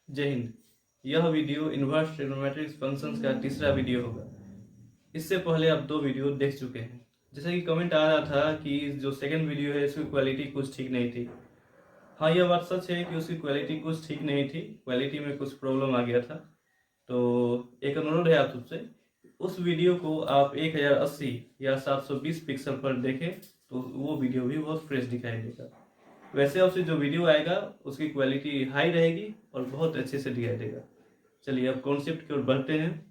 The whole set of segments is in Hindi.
जय हिंद। यह वीडियो इन्वर्स ट्रिग्नोमेट्रिक फंक्शंस का तीसरा वीडियो होगा। इससे पहले आप 2 वीडियो देख चुके हैं। जैसे कि कमेंट आ रहा था कि जो सेकंड वीडियो है इसकी क्वालिटी कुछ ठीक नहीं थी। हाँ, यह बात सच है कि उसकी क्वालिटी कुछ ठीक नहीं थी, क्वालिटी में कुछ प्रॉब्लम आ गया था। तो एक अनुरोध है आप सबसे, उस वीडियो को आप 1080 या 720 पिक्सल पर देखें तो वो वीडियो भी बहुत फ्रेश दिखाई देगा। वैसे आपसे जो वीडियो आएगा उसकी क्वालिटी हाई रहेगी और बहुत अच्छे से दिखाई देगा। चलिए अब कॉन्सेप्ट की ओर बढ़ते हैं।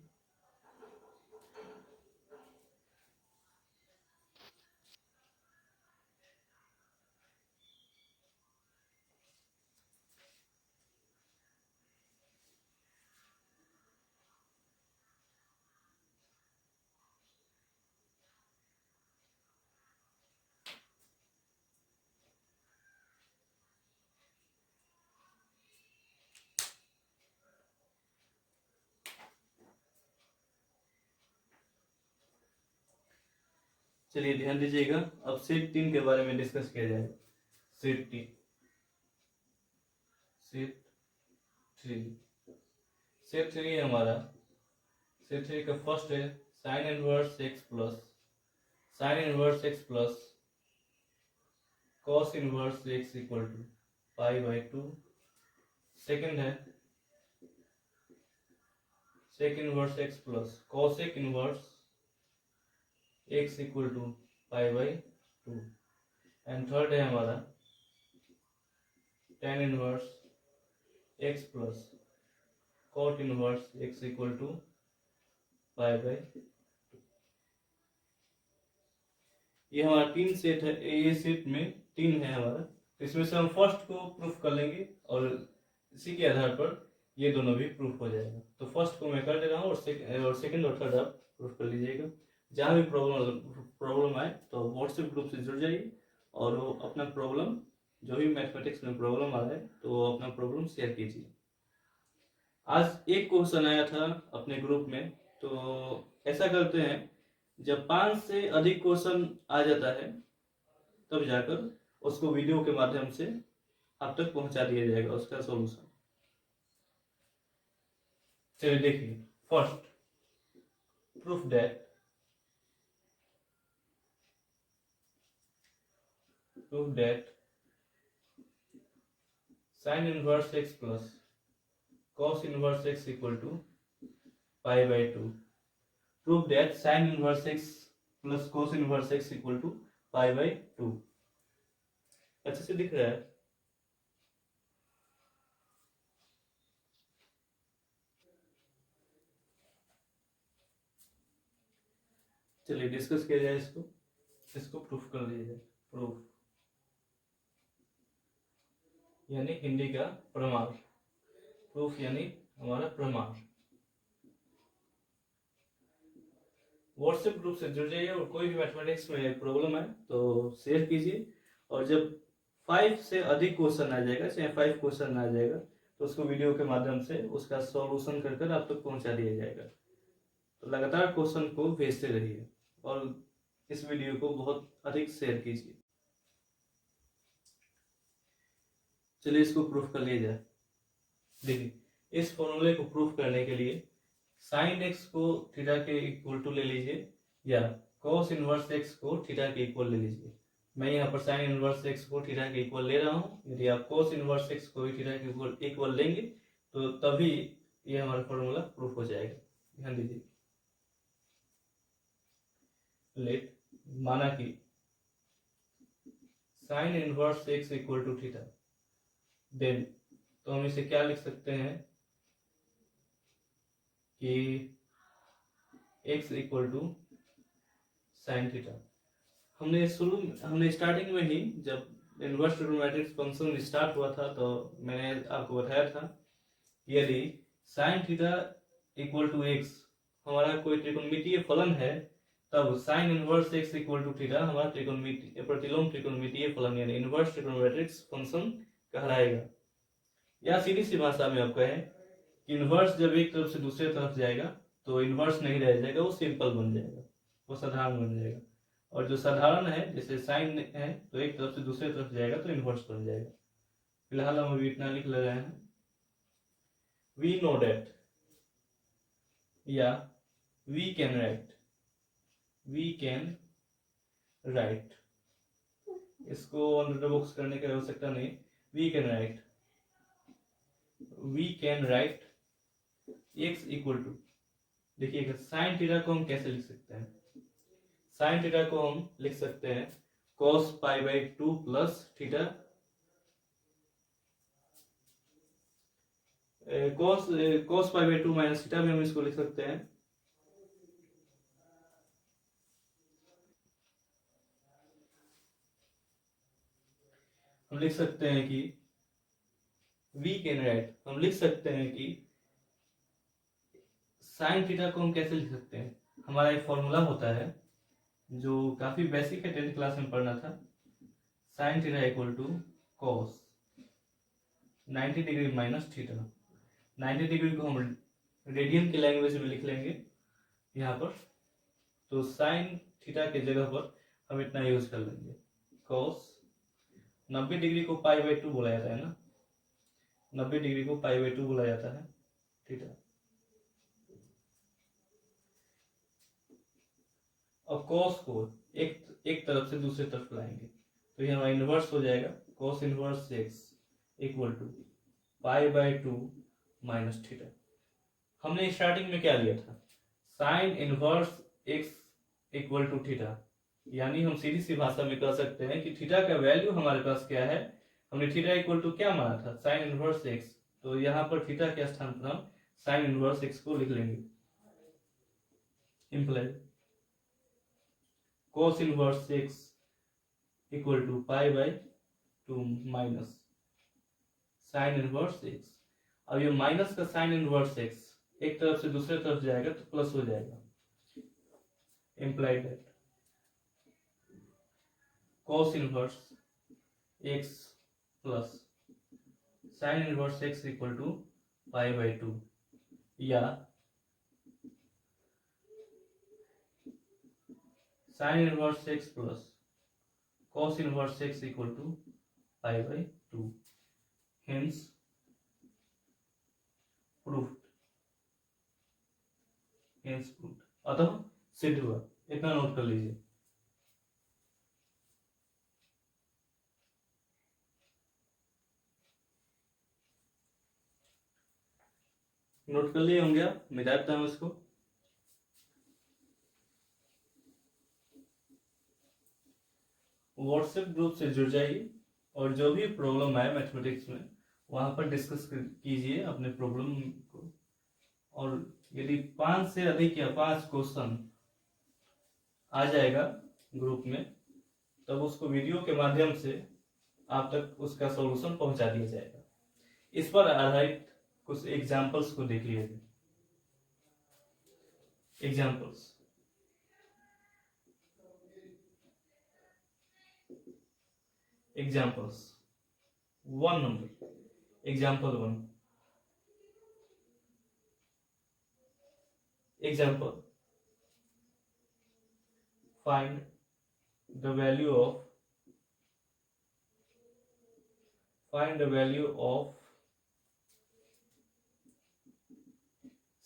चलिए ध्यान दीजिएगा, अब सेट 3 के बारे में डिस्कस किया जाएगा। सेट 3, सेट 3, सेट 3 है हमारा। सेट 3 का फर्स्ट है sine inverse x plus cos inverse x equal to पाई/2। सेकंड है sec inverse x plus cosec inverse x equal to पाई/2। एंड थर्ड है हमारा tan inverse x plus cot inverse x equal to पाई/2। ये हमारा 3 सेट है। ये सेट में 3 है हमारा, तो इसमें से हम फर्स्ट को प्रूफ कर लेंगे और इसी के आधार पर ये दोनों भी प्रूफ हो जाएगा। तो फर्स्ट को मैं कर दे रहा हूँ और सेकंड और थर्ड आप प्रूफ कर लीजिएगा। जहाँ भी प्रॉब्लम आए तो व्हाट्सएप ग्रुप से जुड़ जाइए और वो अपना प्रॉब्लम, जो भी मैथमेटिक्स में प्रॉब्लम आ रहा है तो वो अपना प्रॉब्लम शेयर कीजिए। आज एक क्वेश्चन आया था अपने ग्रुप में, तो ऐसा करते हैं, जब 5 से अधिक क्वेश्चन आ जाता है तब जाकर उसको वीडियो के माध्यम से आप तक पहुंचा दिया जाएगा उसका सॉल्यूशन। चलिए देखिए, first proof that sine inverse x plus cos inverse x equal to pi/2। Prove that sin inverse x plus cos inverse x equal to pi/2। अच्छे से दिख रहा है? चलिए डिस्कस किया जाए इसको प्रूफ कर दिया जाए। प्रूफ यानी हिंदी का प्रमाण, प्रूफ यानी हमारा प्रमाण। व्हाट्सएप ग्रुप से जुड़ जाइए और कोई भी मैथमेटिक्स में प्रॉब्लम है तो शेयर कीजिए। और जब 5 से अधिक क्वेश्चन आ जाएगा, चाहे 5 क्वेश्चन आ जाएगा, तो उसको वीडियो के माध्यम से उसका सॉल्यूशन कर कर आप तक पहुंचा दिया जाएगा। तो लगातार क्वेश्चन को भेजते रहिए और इस वीडियो को बहुत अधिक शेयर कीजिए। चलिए इसको प्रूफ कर लिया जाए। देखिए, इस फॉर्मूले को प्रूफ करने के लिए साइन एक्स को थीटा के इक्वल टू ले लीजिए या कॉस इनवर्स एक्स को थीटा के इक्वल ले लीजिए। मैं यहाँ पर साइन इनवर्स एक्स को थीटा के इक्वल ले रहा हूँ। यदि आप कॉस इनवर्स एक्स को भी थीटा के इक्वल लेंगे तो तभी ये हमारा फॉर्मूला प्रूफ हो जाएगा। ध्यान दीजिए, लेट माना कि sine inverse x equal to theta, then तो हम इसे क्या लिख सकते हैं कि x equal to sine theta. हमने स्टार्टिंग में ही जब इनवर्स ट्रिग्नोमेट्रिक फंक्शन स्टार्ट हुआ था तो मैंने आपको बताया था, यदि sine theta equal to x हमारा कोई त्रिकोणमितीय फलन है तब sine inverse x equal to theta हमारा प्रतिलोम त्रिकोणमितीय फलन यानी इनवर्स ट्रिग्नोमेट्रिक फंक्शन कहलाएगा। या सीधी सी भाषा में आप कहें कि इनवर्स जब एक तरफ से दूसरे तरफ जाएगा तो इनवर्स नहीं रह जाएगा, वो सिंपल बन जाएगा, वो साधारण बन जाएगा। और जो साधारण है जैसे साइन है तो एक तरफ से दूसरे तरफ जाएगा तो इनवर्स बन जाएगा। फिलहाल हम अभी इतना लिख ले रहे हैं। वी नो डेट या वी कैन राइट, इसको अंडर बॉक्स करने की आवश्यकता नहीं। We can write x equal to, देखिएगा साइन थीटा को हम कैसे लिख सकते हैं। साइन थीटा को हम लिख सकते हैं cos pi by 2 plus theta, cos pi by 2 minus theta में हम इसको लिख सकते हैं हम लिख सकते हैं कि वी कैन राइट, हम लिख सकते हैं कि साइन थीटा को हम कैसे लिख सकते हैं। हमारा एक फॉर्मूला होता है जो काफी बेसिक है, 10th क्लास में पढ़ना था। Sine theta equal to cos 90 degree minus theta. 90 degree को हम रेडियन की लैंग्वेज में लिख लेंगे यहाँ पर, तो साइन थीटा के जगह पर हम इतना यूज कर लेंगे कॉस 90 डिग्री को पाई बाई 2 बोला जाता है ना, 90 डिग्री को पाई बाई 2 बोला जाता है थीटा। और कॉस को एक तरफ से दूसरी तरफ लाएंगे तो ये हमारा इनवर्स हो जाएगा, cos inverse x equal to pi by 2 minus theta. हमने स्टार्टिंग में क्या लिया था, sine inverse x equal to theta, यानी हम सीधी सी भाषा में कह सकते हैं कि थीटा का वैल्यू हमारे पास क्या है। हमने थीटा इक्वल टू क्या माना था, साइन इनवर्स एक्स, तो यहाँ पर थीटा के स्थान पर हम साइन इनवर्स एक्स को लिख लेंगे। Imply cos inverse x equal to pi by 2 minus sine inverse x। अब ये माइनस का साइन इनवर्स x एक तरफ से दूसरे तरफ जाएगा तो प्लस हो जाएगा। Implied that cos inverse x plus sine inverse x equal to pi by 2, या sine inverse x plus cos inverse x equal to pi by 2। Hence proved, hence proved, अतः सिद्ध हुआ। इतना नोट कर लीजिए। नोट कर लिए होंगे आप, मिटाता हूं इसको। व्हाट्सएप ग्रुप से जुड़ जाइए और जो भी प्रॉब्लम आए मैथमेटिक्स में वहां पर डिस्कस कीजिए अपने प्रॉब्लम को। और यदि 5 से अधिक या 5 क्वेश्चन आ जाएगा ग्रुप में, तब उसको वीडियो के माध्यम से आप तक उसका सॉल्यूशन पहुंचा दिया जाएगा। इस पर आधारित कुछ एग्जाम्पल्स को देख लीजिए। Examples, examples 1 number, example 1, example find the value of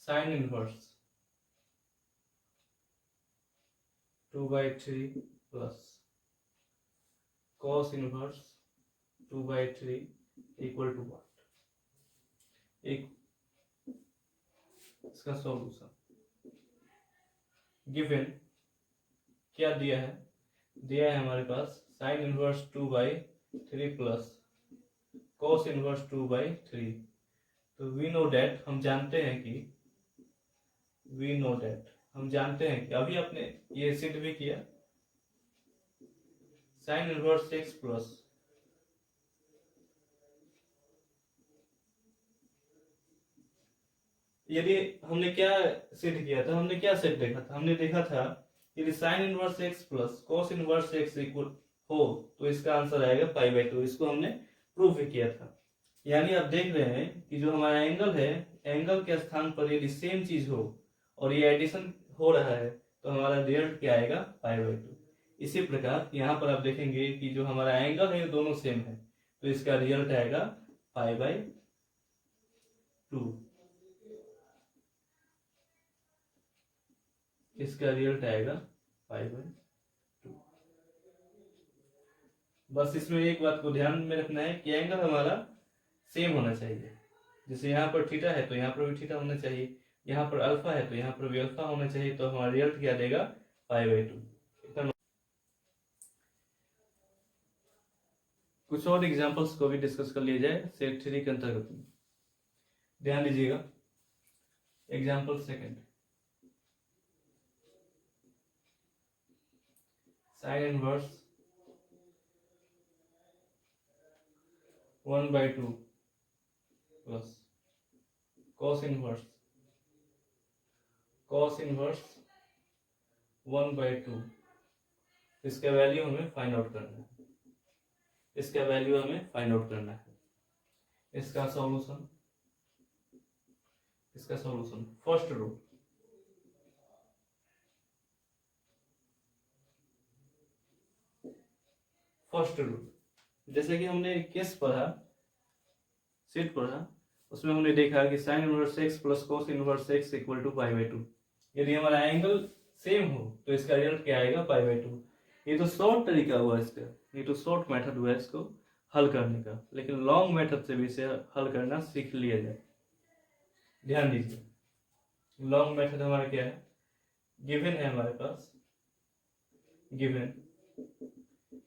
sin inverse 2 by 3 plus cos inverse 2 by 3 equal to what। एक इसका सॉल्यूशन गिवन क्या दिया है, दिया है हमारे पास sine inverse 2 by 3 plus cos inverse 2 by 3। तो वी नो डेट, हम जानते हैं कि अभी आपने ये सिद्ध भी किया, साइन इनवर्स x प्लस यदि हमने क्या सिद्ध किया था, हमने क्या सेट देखा था, हमने देखा था यदि sine inverse x plus cos inverse x equal हो तो इसका आंसर आएगा पाई बाई 2। इसको हमने प्रूफ भी किया था। यानी आप देख रहे हैं कि जो हमारा एंगल है, एंगल के स्थान पर यदि सेम चीज हो और ये एडिशन हो रहा है तो हमारा रिजल्ट क्या आएगा, पाई बाई 2। इसी प्रकार यहाँ पर आप देखेंगे कि जो हमारा एंगल है दोनों सेम है तो इसका रिजल्ट आएगा पाई बाई 2। इसका रिजल्ट आएगा π/2। बस इसमें एक बात को ध्यान में रखना है कि एंगल हमारा सेम होना चाहिए। जैसे यहाँ पर थीटा है तो यहाँ पर भी थीटा होना चाहिए, यहाँ पर अल्फा है तो यहाँ पर भी अल्फा होना चाहिए, तो हमारा रिजल्ट क्या देगा π/2। कुछ और एग्जांपल्स को भी डिस्कस कर लिया जाए सेट 3 के अंतर्गत में। ध्यान दीजिएगा, example second, sign inverse 1/2 plus cos inverse 1/2। इसका वैल्यू हमें फाइंड आउट करना है, इसका वैल्यू हमें फाइंड आउट करना है। इसका सॉल्यूशन फर्स्ट रूल, जैसे कि हमने केस पढ़ा, सेट पढ़ा, उसमें हमने देखा कि sine inverse x plus cos inverse x equal to π/2। यदि हमारा एंगल सेम हो तो इसका रिजल्ट क्या आएगा π/2। ये तो शॉर्ट तरीका हुआ इसका, ये तो शॉर्ट मेथड हुआ इसको हल करने का, लेकिन लॉन्ग मेथड से भी इसे हल करना सीख लिया जाए। ध्यान दीजिए, लॉन्ग मेथड हमारा क्या है, गिवन है हमारे पास, given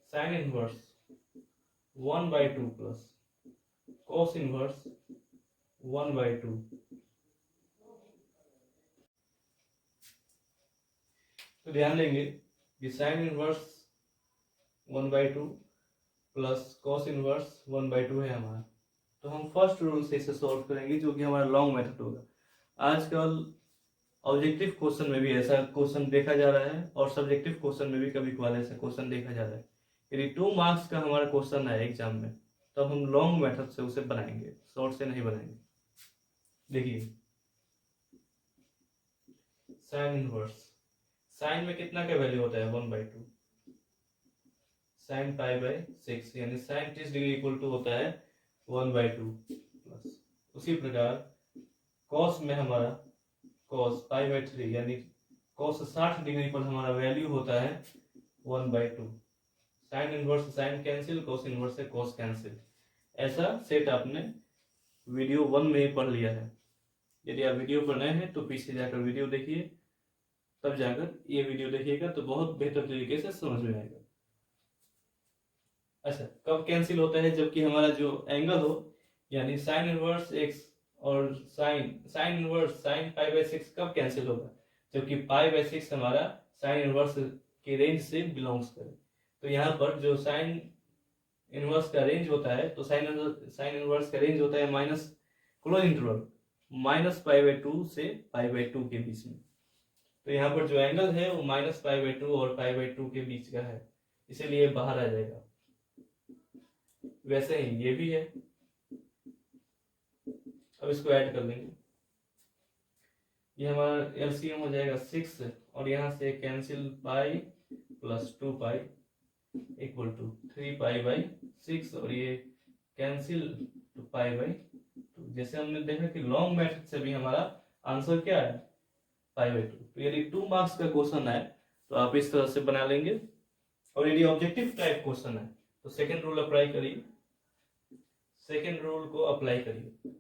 sine inverse 1/2 plus cos inverse 1/2। तो ध्यान देंगे कि sine inverse 1/2 plus cos inverse 1/2 है हमारा, तो हम फर्स्ट रूल से इसे सॉल्व करेंगे जो कि हमारा लॉन्ग मेथड होगा। आजकल ऑब्जेक्टिव क्वेश्चन में भी ऐसा क्वेश्चन देखा जा रहा है और सब्जेक्टिव क्वेश्चन में भी कभी कभार ऐसा क्वेश्चन देखा जा रहा है। यदि 2 मार्क्स का हमारा क्वेश्चन है एग्जाम में, तब हम लॉन्ग मेथड से उसे बनाएंगे, शॉर्ट से नहीं बनाएंगे। देखिए, साइन इनवर्स, साइन में कितना का वैल्यू होता है 1/2, साइन π/6 यानी साइन 30 डिग्री इक्वल टू होता है 1/2 प्लस, उसी प्रकार कॉस में हमारा cos π/3 यानी cos 60 डिग्री पर हमारा वैल्यू होता है 1/2। Sine inverse sine cancel, cos inverse से cos कैंसिल। ऐसा सेट आपने वीडियो 1 में ही पढ़ लिया है। यदि आप वीडियो पर नए हैं तो पीछे जाकर वीडियो देखिए, तब जाकर ये वीडियो देखिएगा तो बहुत बेहतर तरीके से समझ में आएगा। अच्छा, कब कैंसिल होता है, जबकि हमारा जो एंगल हो, यानी साइन इनवर्स x और साइन इनवर्स साइन π/6 कब कैंसिल होगा, जबकि π/6 हमारा साइन इनवर्स के रेंज से बिलोंग्स करे। तो यहाँ पर जो साइन इनवर्स का रेंज होता है, तो साइन इनवर्स का रेंज होता है माइनस क्लोज इंटरवल -π/2 से π/2 के बीच में। तो यहाँ पर जो एंगल है वो -π/2 और π/2 के बीच का है, इसीलिए बाहर आ जाएगा। वैसे ही ये भी है, अब इसको ऐड कर लेंगे, ये हमारा एलसीएम हो जाएगा 6 और यहाँ से cancel pi plus 2π equal to 3π/6 और ये कैंसिल तो π/2। जैसे हमने देखा कि लॉन्ग मेथड से भी हमारा आंसर क्या है π/2। तो यदि 2 मार्क्स का क्वेश्चन है तो आप इस तरह से बना लेंगे, और यदि ऑब्जेक्टिव टाइप क्वेश्चन है तो सेकंड रूल अप्लाई करिए, सेकंड रूल को अप्लाई करिए।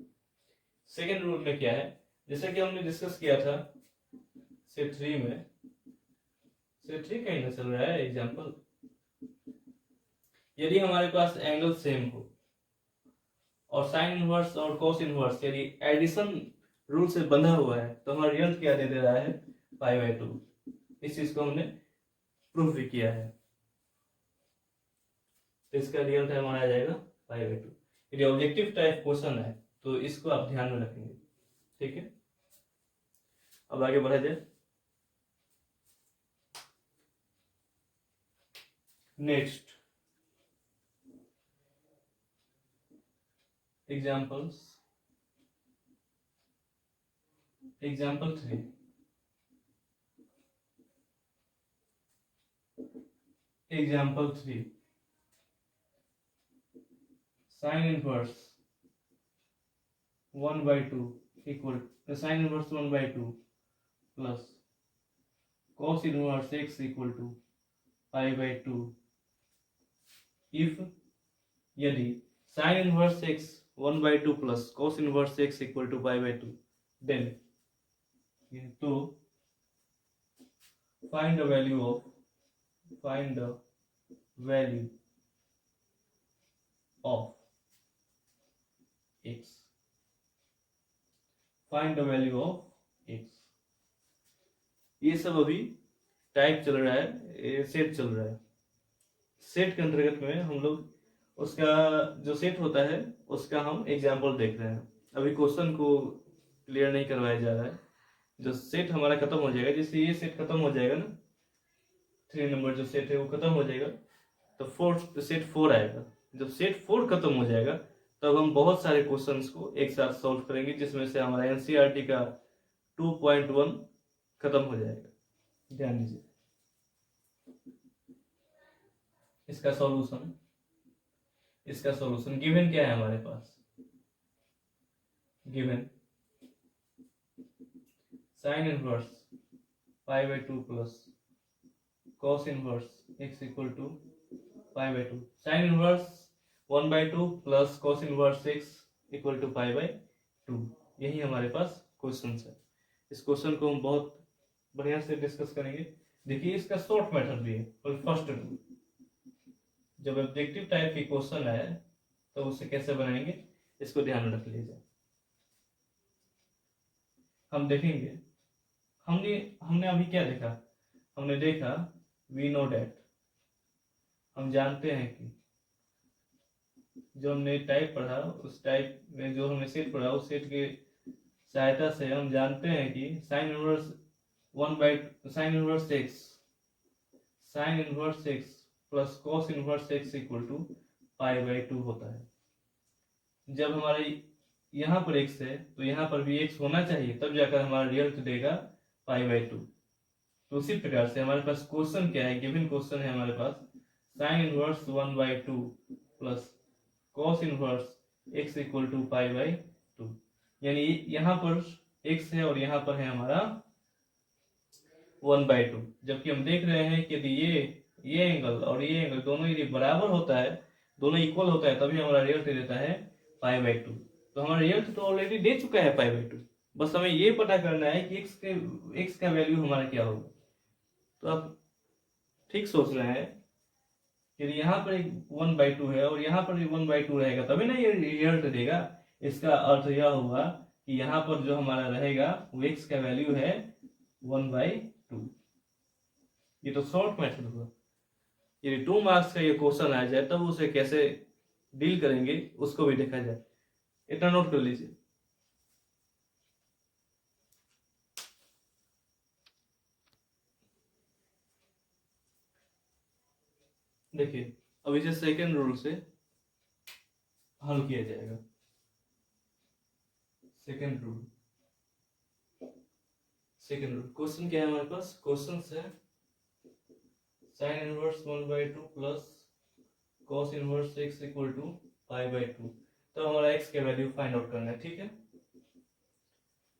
सेकंड रूल में क्या है, जैसे कि हमने डिस्कस किया था सेट 3 में, सेट 3 कहीं ना चल रहा है एग्जांपल। यदि हमारे पास एंगल सेम हो और साइन इनवर्स और cos इनवर्स यदि एडिशन रूल से बंधा हुआ है, तो हमारा रिजल्ट क्या दे रहा है π/2। इस चीज को हमने प्रूफ भी किया है, तो इसका रिजल्ट हमारा आ जाएगा π/2। यदि ऑब्जेक्टिव टाइप क्वेश्चन है तो इसको आप ध्यान में रखेंगे, ठीक है। अब आगे बढ़ा जाए, next examples, example 3। Example 3, sine inverse 1/2 equal sine inverse 1/2 plus cos inverse x equal to π/2 if यदि sin inverse x 1/2 plus cos inverse x equal to π/2 then तो find the value of x, find the value of x। ये सब अभी टाइप चल रहा है, सेट चल रहा है। सेट के अंतर्गत में हम लोग उसका जो सेट होता है उसका हम एग्जाम्पल देख रहे हैं। अभी क्वेश्चन को क्लियर नहीं करवाया जा रहा है। जो सेट हमारा खत्म हो जाएगा, जैसे ये सेट खत्म हो जाएगा ना, 3 नंबर जो सेट है वो खत्म हो जाएगा तो सेट 4 आएगा। जब सेट 4 खत्म हो जाएगा तब हम बहुत सारे क्वेश्चंस को एक साथ सॉल्व करेंगे, जिसमें से हमारा एनसीईआरटी का 2.1 खत्म हो जाएगा। ध्यान दीजिए इसका सॉल्यूशन गिवन क्या है हमारे पास, given sine inverse π/2 plus cos inverse x equal to π/2, sine inverse 1/2 plus cos inverse x equal to π/2। यही हमारे पास क्वेश्चन है। इस क्वेश्चन को हम बहुत बढ़िया से डिस्कस करेंगे। देखिए इसका शॉर्ट मेथड भी है और फर्स्ट टू, जब ऑब्जेक्टिव टाइप की क्वेश्चन आए तो उसे कैसे बनाएंगे इसको ध्यान में रख लीजिए। हम देखेंगे हमने अभी क्या देखा, हमने देखा वी नो डेट, हम जानते हैं कि जो हमने टाइप पढ़ा उस टाइप में जो हमने सेट पढ़ा उस सेट के सहायता से हम जानते हैं कि sine inverse x plus cos inverse x equal to π/2 होता है। जब हमारे यहाँ पर x है तो यहाँ पर भी x होना चाहिए, तब जाकर हमारा रिजल्ट देगा π/2। तो उसी प्रकार से हमारे पास क्वेश्चन क्या है, गिवन क्वेश्चन है हमारे पास sine inverse 1/2 plus cos inverse x equal to π/2, यानी यहाँ पर x है और यहाँ पर है हमारा 1/2। जबकि हम देख रहे हैं कि यदि ये एंगल और ये एंगल दोनों यदि बराबर होता है, दोनों इक्वल होता है, तभी हमारा रिजल्ट देता है π/2। तो हमारा रिजल्ट तो ऑलरेडी दे चुका है π/2, बस हमें ये पता करना है कि x का वैल्यू हमारा क्या होगा। तो आप ठीक सोच रहे हैं, यदि यहाँ पर 1/2 है और यहाँ पर भी 1/2 रहेगा तभी ना ये रिजल्ट देगा। इसका अर्थ यह होगा कि यहाँ पर जो हमारा रहेगा वो x का वैल्यू है 1/2। ये तो शॉर्ट मेथड हुआ। यदि 2 मार्क्स का ये क्वेश्चन आ जाए तब उसे कैसे डील करेंगे उसको भी देखा जाए। इतना नोट कर लीजिए। देखिए अब इसे सेकेंड रूल से हल किया जाएगा। सेकेंड रूल क्वेश्चन क्या है हमारे पास, क्वेश्चन है sine inverse 1/2 plus cos inverse x equal to π/2। तो हमारा x का वैल्यू फाइंड आउट करना है। ठीक है,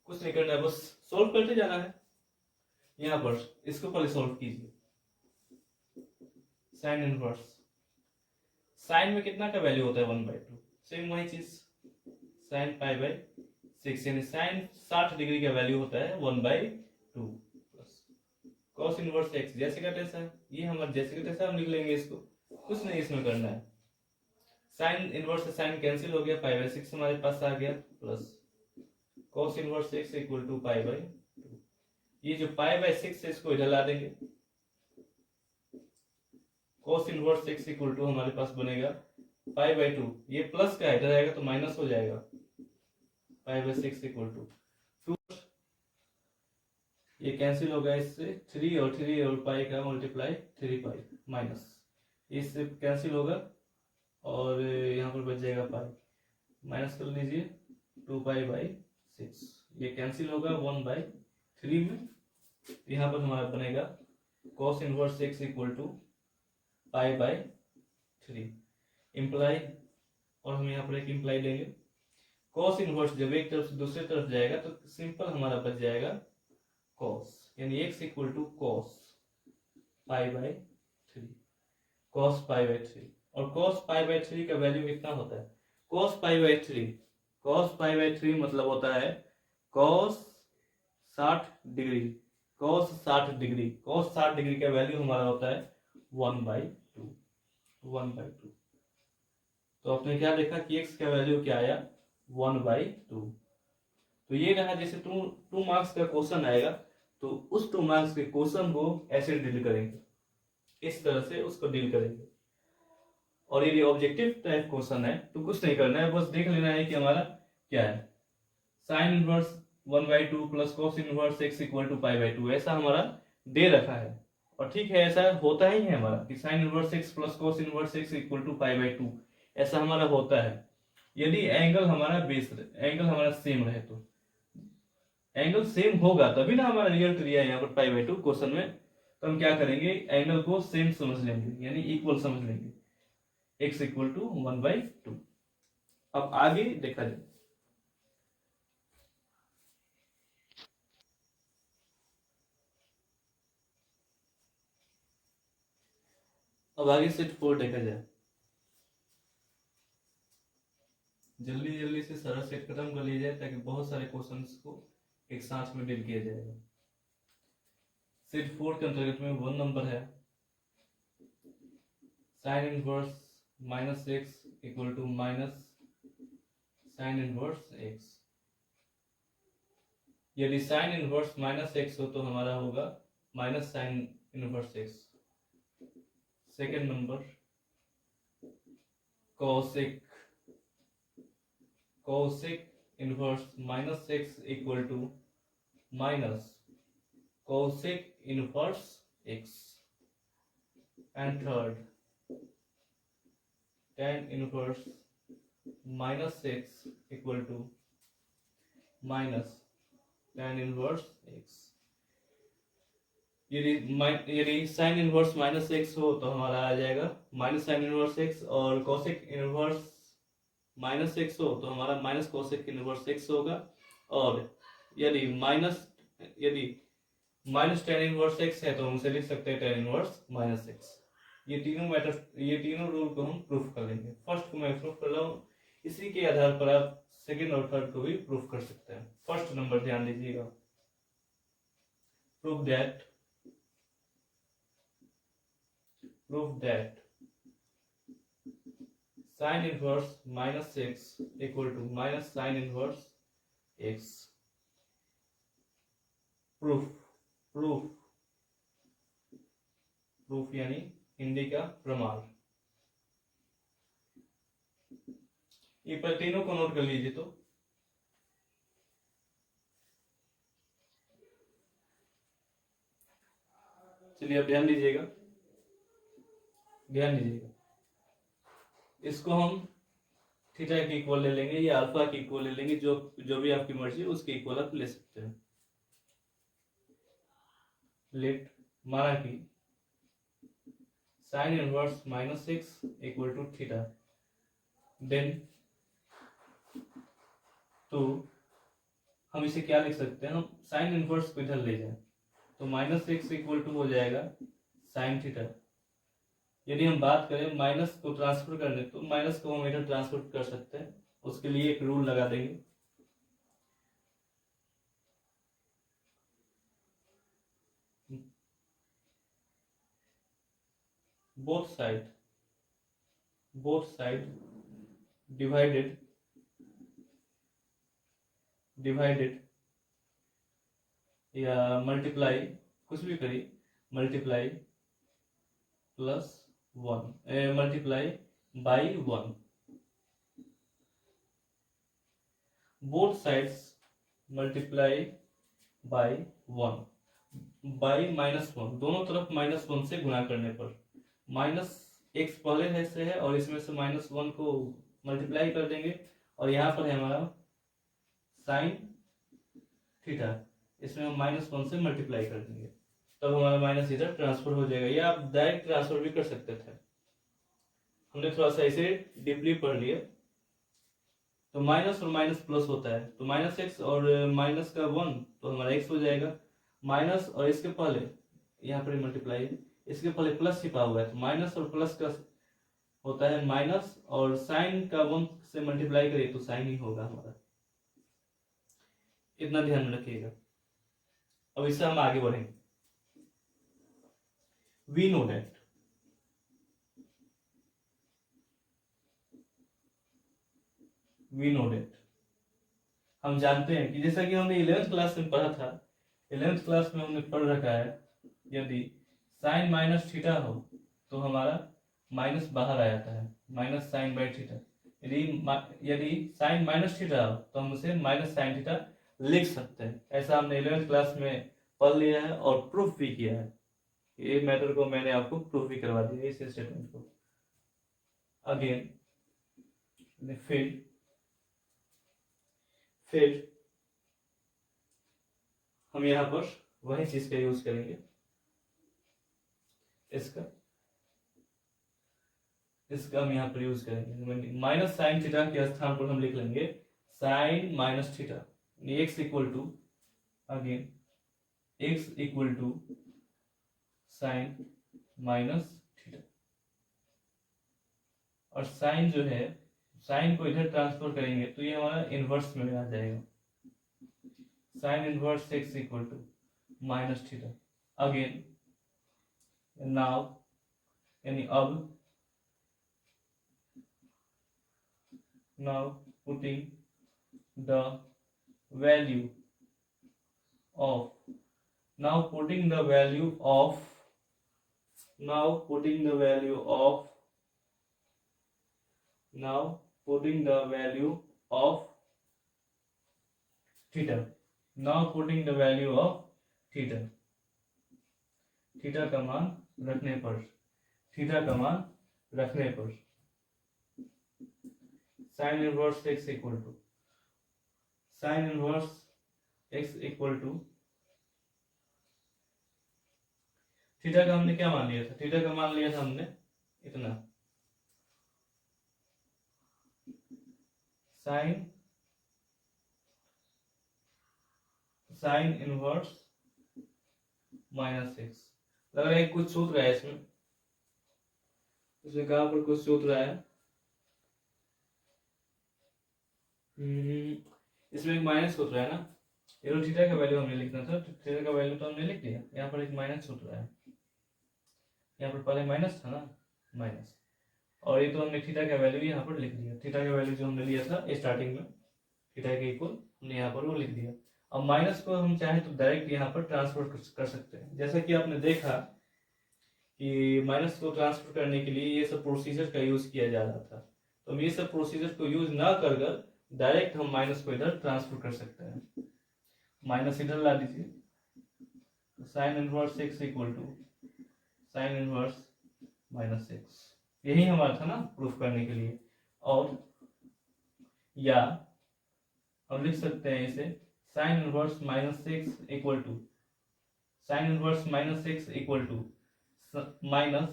कुछ नहीं करना है, बस सॉल्व करते जाना है। यहाँ पर इसको पहले सॉल्व कीजिए। साइन इनवर्स, साइन में कितना का वैल्यू होता है 1/2, सेम वही चीज साइन π/6, यानी साइन 60 डिग्री का वैल्यू होता है 1/2 प्लस cos इनवर्स x जैसे का तैसा है। ये हमारा जैसे का तैसा हम लिख लेंगे, इसको कुछ नहीं इसमें करना है। साइन इनवर्स से साइन कैंसिल हो गया, π/6 हमारे पास आ गया plus cos inverse x equal to π/2। ये जो π/6 है इसको इधर ला देंगे, cos inverse x equal to हमारे पास बनेगा π/2। ये प्लस का इधर आएगा तो माइनस हो जाएगा, π/6 इक्वल टू 2। ये कैंसिल होगा इससे, 3 और पाई का मल्टीप्लाई 3π माइनस, इससे कैंसिल होगा और यहाँ पर बच जाएगा पाई, माइनस कर लीजिए 2π/6। ये कैंसिल होगा 1/3 में। यहाँ पर हमारा बनेगा cos inverse x equal to π/3 imply, और हम यहाँ पर एक इम्प्लाई लेंगे। cos इनवर्स जब एक तरफ से दूसरी तरफ जाएगा तो सिंपल हमारा बच जाएगा cos। यानी x equal to cos pi by 3, cos pi by 3। और कॉस पाई बाय 3 का वैल्यू कितना होता है? Cos pi by 3, cos pi by 3 मतलब होता है cos 60 degree, cos 60 degree, cos 60 degree का वैल्यू हमारा होता है 1/2, 1/2। तो आपने क्या देखा कि x का वैल्यू क्या आया? 1/2। तो ये रहा, जैसे 2 मार्क्स का क्वेश्चन आएगा तो उस 2 मार्क्स के क्वेश्चन को ऐसे डील करेंगे, इस तरह से उसको डील करेंगे। और यदि ऑब्जेक्टिव टाइप क्वेश्चन है तो कुछ नहीं करना है, बस देख लेना है कि हमारा क्या है, sine inverse 1/2 plus cos inverse x equal to π/2, ऐसा हमारा दे रखा है। और ठीक है, ऐसा होता ही है हमारा कि sine inverse x plus cos inverse x equal to π/2, ऐसा हमारा होता है। यदि एंगल हमारा एंगल हमारा सेम रहे, तो एंगल सेम होगा तभी ना हमारा रिजल्ट दिया है यहाँ पर π/2 क्वेश्चन में। तो हम क्या करेंगे, एंगल को सेम समझ लेंगे, यानी इक्वल समझ लेंगे, x इक्वल टू 1/2। अब आगे देखा जाए। अब आगे सेट 4 देखा जाए। जल्दी जल्दी से सारा सेट खत्म कर लिया जाए ताकि बहुत सारे क्वेश्चंस को एक साथ में डील किया जाएगा। सेट 4 के अंतर्गत में 1 नंबर है, sine inverse -x equal to minus sine inverse x। यदि साइन इनवर्स -x हो तो हमारा होगा minus sine inverse x। Second number cosec inverse -x equal to minus cosec inverse x। And third tan inverse -x equal to minus tan inverse x। यदि साइन इनवर्स -x हो तो हमारा आ जाएगा माइनस साइन इनवर्स x, और कोसेक इनवर्स -x हो तो हमारा माइनस कोसेक इनवर्स x होगा। और यदि माइनस tan इनवर्स x है तो हम उसे लिख सकते हैं tan इनवर्स -x। ये तीनों रूल को हम प्रूफ कर लेंगे। फर्स्ट को मैं प्रूफ कर रहा हूँ, इसी के आधार पर आप सेकेंड और थर्ड को भी प्रूफ कर सकते हैं। फर्स्ट नंबर ध्यान दीजिएगा, proof that sine inverse -x equal to minus sine inverse x। Proof यानी हिंदी का प्रमाण। ये पर तीनों को नोट कर लीजिए। तो चलिए अब ध्यान दीजिएगा, इसको हम थीटा के इक्वल ले लेंगे या अल्फा के इक्वल ले लेंगे, जो भी आपकी मर्जी है उसके इक्वल आप ले सकते हैं। लेट माना कि sine inverse -x equal to theta, then तो हम इसे क्या लिख सकते हैं, हम साइन इनवर्स को इधर ले जाए तो -x इक्वल टू हो जाएगा साइन थीटा। यदि हम बात करें माइनस को ट्रांसफर करने, तो माइनस को हम इधर ट्रांसफर कर सकते हैं, उसके लिए एक रूल लगा देंगे। बोथ साइड डिवाइडेड या मल्टीप्लाई, कुछ भी करिए, multiply plus 1 multiply by 1। Both sides multiply by 1 by -1, दोनों तरफ -1 से गुणा करने पर -x पहले से है और इसमें से -1 को मल्टीप्लाई कर देंगे, और यहाँ पर है हमारा साइन थीटा, इसमें हम -1 से मल्टीप्लाई कर देंगे, तब हमारा माइनस इधर ट्रांसफर हो जाएगा। या आप डायरेक्ट ट्रांसफर भी कर सकते थे, हमने थोड़ा सा इसे डीपली पढ़ लिया। तो माइनस और माइनस प्लस होता है, तो -x और माइनस का 1 तो हमारा x हो जाएगा, माइनस और इसके पहले यहाँ पर मल्टीप्लाई, इसके पहले प्लस छिपा हुआ है, तो माइनस और प्लस का होता है माइनस, और साइन का 1 से मल्टीप्लाई करिए तो साइन ही होगा हमारा, इतना ध्यान में रखिएगा। अब इससे हम आगे बढ़ेंगे। वी नो दैट हम जानते हैं कि जैसा कि हमने 11th क्लास में पढ़ा था, 11th क्लास में हमने पढ़ रखा है, यदि साइन माइनस थीटा हो तो हमारा माइनस बाहर आ जाता है, माइनस साइन बाई थीटा। यदि साइन माइनस थीटा हो तो हम उसे माइनस साइन थीटा लिख सकते हैं। ऐसा हमने 11th क्लास में पढ़ लिया है और प्रूफ भी किया है। ये मैटर को मैंने आपको प्रूफ भी करवा दिया इस स्टेटमेंट को। अगेन फिर हम यहाँ पर वही चीज का यूज करेंगे, इसका हम यहाँ पर यूज करेंगे। माइनस साइन थीटा के स्थान पर हम लिख लेंगे sine minus theta, x equal to again x equal to sine minus theta. और साइन जो है, साइन को इधर ट्रांसफर करेंगे तो ये हमारा इनवर्स में आ जाएगा, sine inverse x equal to minus theta. Again now यानी अब, now putting the value of now putting the value of now putting the value of now putting the value of theta now putting the value of theta theta का मान रखने पर, थीटा का मान रखने पर sine inverse x equal to sine inverse x equal to theta का हमने क्या मान लिया था, थीटा का मान लिया था हमने इतना, sine sine inverse minus x. लग रहा है कुछ सूत्र है इसमें कहां पर कुछ सूत्र है, इसमें एक माइनस सूत्र है ना, ये थीटा का वैल्यू हमने लिखना था, थीटा का वैल्यू तो हमने लिख दिया, यहाँ पर एक माइनस सूत्र है, यहाँ पर पहले माइनस था ना, माइनस, और ये तो हमने थीटा का वैल्यू यहाँ पर लिख दिया, थीटा का वैल्यू जो हमने लिया था स्टार्टिंग में थीटा के इक्वल हमने यहाँ पर वो लिख दिया। अब माइनस को हम चाहे तो डायरेक्ट यहाँ पर ट्रांसफर कर सकते हैं, जैसा कि आपने देखा कि माइनस को ट्रांसफर करने के लिए ये सब प्रोसीजर का यूज किया जा रहा था, तो हम ये सब प्रोसीजर को यूज ना कर डायरेक्ट हम माइनस को इधर ट्रांसफर कर सकते हैं। माइनस इधर ला दीजिए, sine inverse x equal to sine inverse minus x, यही हमारा था ना प्रूफ करने के लिए। और या हम लिख सकते हैं इसे sine inverse minus x equal to sine inverse minus x equal to minus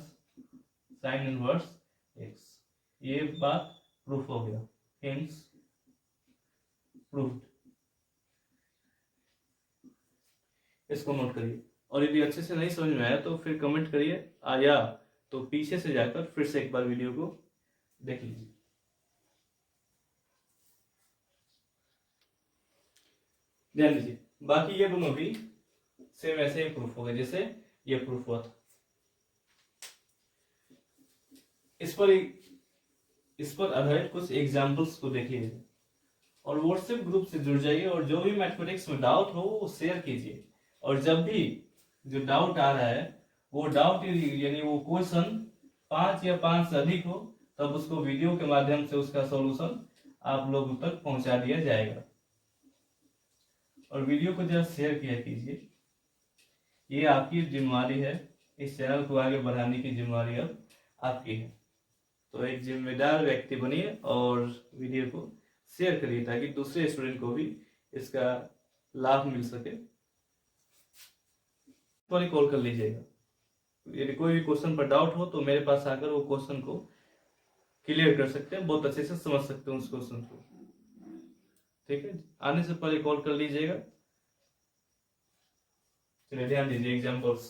sine inverse x. ये बात प्रूफ हो गया, हेंस प्रूव्ड। इसको नोट करिए, और यदि अच्छे से नहीं समझ में आया तो फिर कमेंट करिए, आया तो पीछे से जाकर फिर से एक बार वीडियो को देख लीजिए। ध्यान दीजिए, बाकी ये दोनों भी सेम ऐसे ही प्रूफ हो गए जैसे ये प्रूफ हुआ था। इस पर आधारित कुछ एग्जाम्पल्स को देख लीजिए और व्हाट्सएप ग्रुप से जुड़ जाइए, और जो भी मैथमेटिक्स में डाउट हो वो शेयर कीजिए, और जब भी जो डाउट आ रहा है वो डाउट यानी वो क्वेश्चन 5 या 5 से अधिक हो तब उसको वीडियो के माध्यम से उसका सॉल्यूशन आप लोगों तक पहुंचा दिया जाएगा। और वीडियो को जरा शेयर किया कीजिए, ये आपकी जिम्मेवारी है, इस चैनल को आगे बढ़ाने की जिम्मेवारी अब आपकी है। तो एक जिम्मेदार व्यक्ति बनिए और वीडियो को शेयर करिए ताकि दूसरे स्टूडेंट को भी इसका लाभ मिल सके। पर कॉल कर लीजिएगा, यदि कोई भी क्वेश्चन पर डाउट हो तो मेरे पास आकर वो क्वेश्चन को क्लियर कर सकते हैं, बहुत अच्छे से समझ सकते हैं उस क्वेश्चन को। ठीक है, आने से पहले कॉल कर लीजिएगा। चलिए ध्यान दीजिए एग्जांपल्स।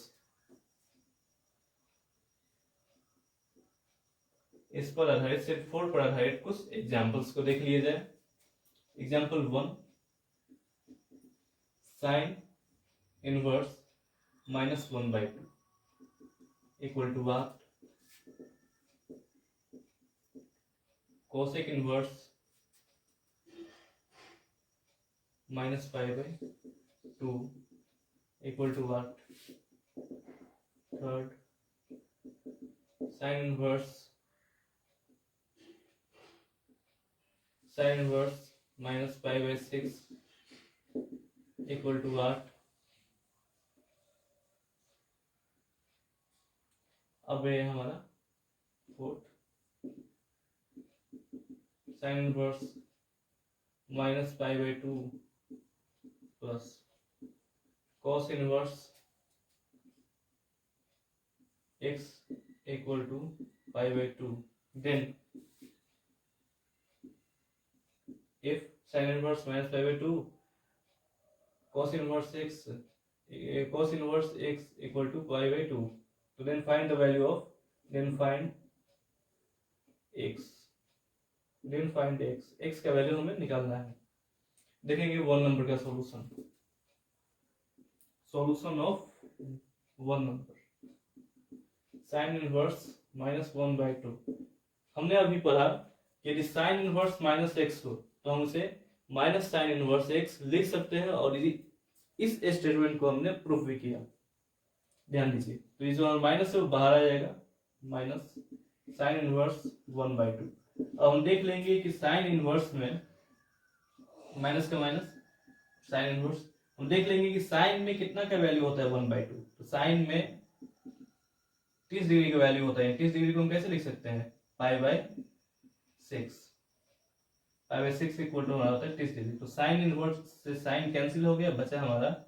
इस पर आधारित सेट 4 पर आधारित कुछ एग्जांपल्स को देख लिया जाए। Example 1, sine inverse -1/2 equal to what? Cosec inverse -π/2 equal to what? Third, sine inverse -π/6 equal to what? अब ये हमारा fourth, sine inverse -π/2 plus cos inverse x equal to π/2। Then if sin inverse -π/2 cos inverse x equal to π/2, so then find the value of x का वैल्यू हमें निकालना है। देखेंगे 1 नंबर का solution of 1 number, sign inverse -1/2। हमने अभी पढ़ा कि यदि साइन इनवर्स -x हो तो हम उसे माइनस साइन इनवर्स x लिख सकते हैं, और इस स्टेटमेंट को हमने प्रूफ भी किया। ध्यान दीजिए, तो ये जो माइनस है वो बाहर आ जाएगा, माइनस साइन इनवर्स 1/2। अब हम देख लेंगे कि साइन इनवर्स में माइनस का माइनस साइन इनवर्स, हम देख लेंगे कि साइन में कितना का वैल्यू होता है 1/2। तो साइन में 30 डिग्री का वैल्यू होता है। 30 डिग्री को हम कैसे लिख सकते हैं? π/6 इक्वल टू हमारा होता है 30 डिग्री। तो साइन इनवर्स से साइन कैंसिल हो गया, बचा हमारा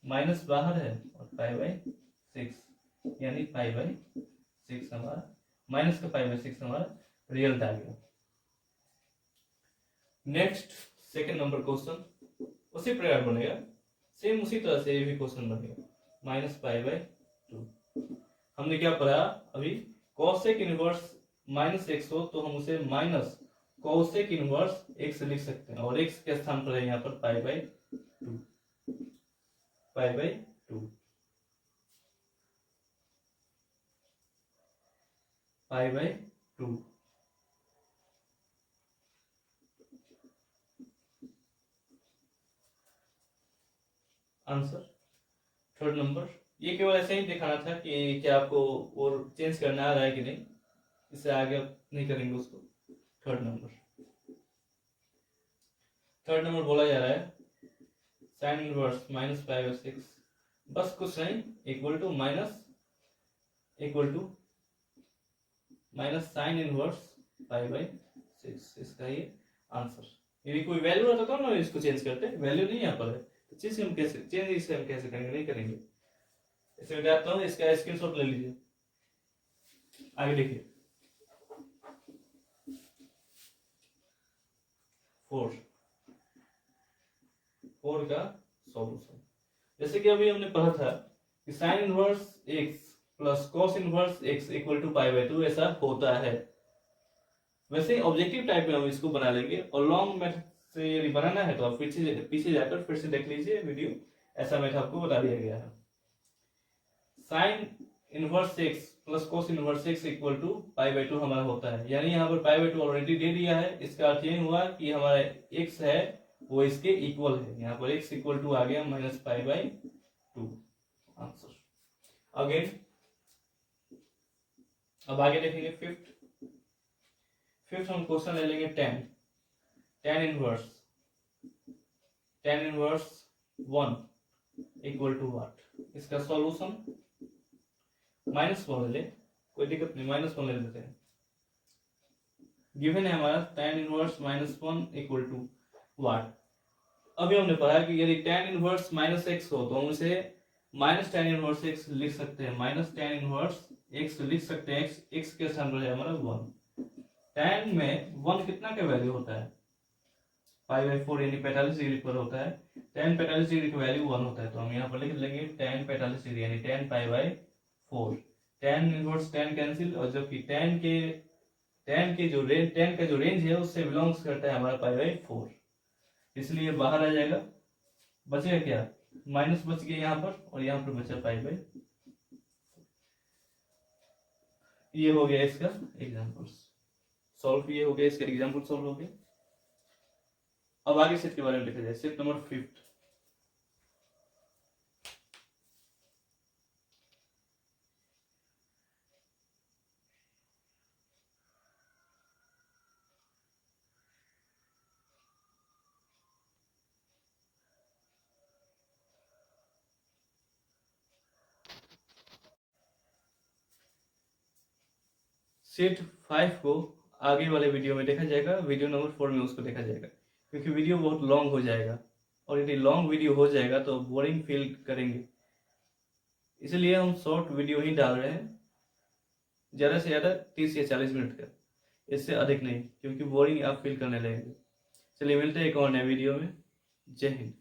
माइनस बाहर है और π/6, यानी π/6 हमारा, माइनस का π/6 हमारा रिजल्ट आ गया। नेक्स्ट सेकंड नंबर क्वेश्चन उसी प्रकार बनेगा, सेम उसी तरह से ये भी क्वेश्चन बनेगा, -π/2। हमने क्या पढ़ा अभी? कोसेक इनवर्स -x हो तो हम उसे माइनस कोसेक इनवर्स x लिख सकते हैं, और x के स्थान पर है यहाँ पर π/2। Answer third number. ये केवल ऐसे ही दिखाना था कि क्या आपको और चेंज करना आ रहा है कि नहीं, इससे आगे नहीं करेंगे उसको। थर्ड नंबर बोला जा रहा है साइन इनवर्स -π/6, बस कुछ नहीं, equal to minus sine inverse π/6, इसका ये आंसर। यदि कोई वैल्यू रहता तो ना इसको चेंज करते, वैल्यू नहीं यहाँ पर है तो चेंज हम कैसे करेंगे? नहीं करेंगे। इसे बताता हूँ, इसका स्क्रीनशॉट ले लीजिए। आगे देखिए, 4 का सॉल्यूशन। जैसे कि अभी हमने पढ़ा था कि sine inverse x plus cos inverse x equal to π/2 ऐसा होता है। वैसे ऑब्जेक्टिव टाइप में हम इसको बना लेंगे, और लॉन्ग मेथड से यदि बनाना है तो आप पीछे जाकर फिर से देख लीजिए वीडियो, ऐसा मेथड आपको बता दिया गया है। Sine inverse x plus cos inverse x equal to π/2 हमारा होता है, यानी यहाँ पर π/2 ऑलरेडी दे दिया है। इसका अर्थ ये हुआ कि हमारा x है वो इसके इक्वल है, यहाँ पर x इक्वल टू आ गया -π/2 आंसर। अगेन अब आगे देखेंगे फिफ्थ हम क्वेश्चन ले लेंगे tan inverse 1 equal to what? इसका सॉल्यूशन -1 ले, कोई दिक्कत नहीं, -1 ले लेते हैं। गिवन है हमारा tan inverse -1 equal to what? अभी हमने पढ़ा कि यदि tan इनवर्स -x हो तो हम उसे माइनस tan इनवर्स x लिख सकते हैं, tan इनवर्स x लिख सकते हैं। x के स्थान पर है हमारा 1। tan में 1 कितना का वैल्यू होता है? π/4, यानी 45 डिग्री पर होता है। tan 45 डिग्री की वैल्यू 1 होता है, तो हम यहाँ पर लिख लेंगे tan 45 डिग्री यानी tan pi by 4। tan inverse tan cancel, और जबकि tan का जो रेंज है उससे बिलोंग्स करता है हमारा पाई बाई 4, इसलिए बाहर आ जाएगा। बचेगा क्या, माइनस बच गया यहाँ पर, और यहाँ पर बचा पाई बाई। ये हो गया इसका एग्जाम्पल सॉल्व, ये हो गया इसका एग्जाम्पल सॉल्व हो गया। अब आगे सेट के बारे में लिखा जाए, सेट नंबर 5। सेट 5 को आगे वाले वीडियो में देखा जाएगा, वीडियो नंबर 4 में उसको देखा जाएगा, क्योंकि वीडियो बहुत लॉन्ग हो जाएगा, और यदि लॉन्ग वीडियो हो जाएगा तो बोरिंग फील करेंगे, इसलिए हम शॉर्ट वीडियो ही डाल रहे हैं, ज़्यादा से ज़्यादा 30 या 40 मिनट का, इससे अधिक नहीं, क्योंकि बोरिंग आप फील करने लगेंगे। चलिए मिलते हैं एक और नए वीडियो में। जय हिंद।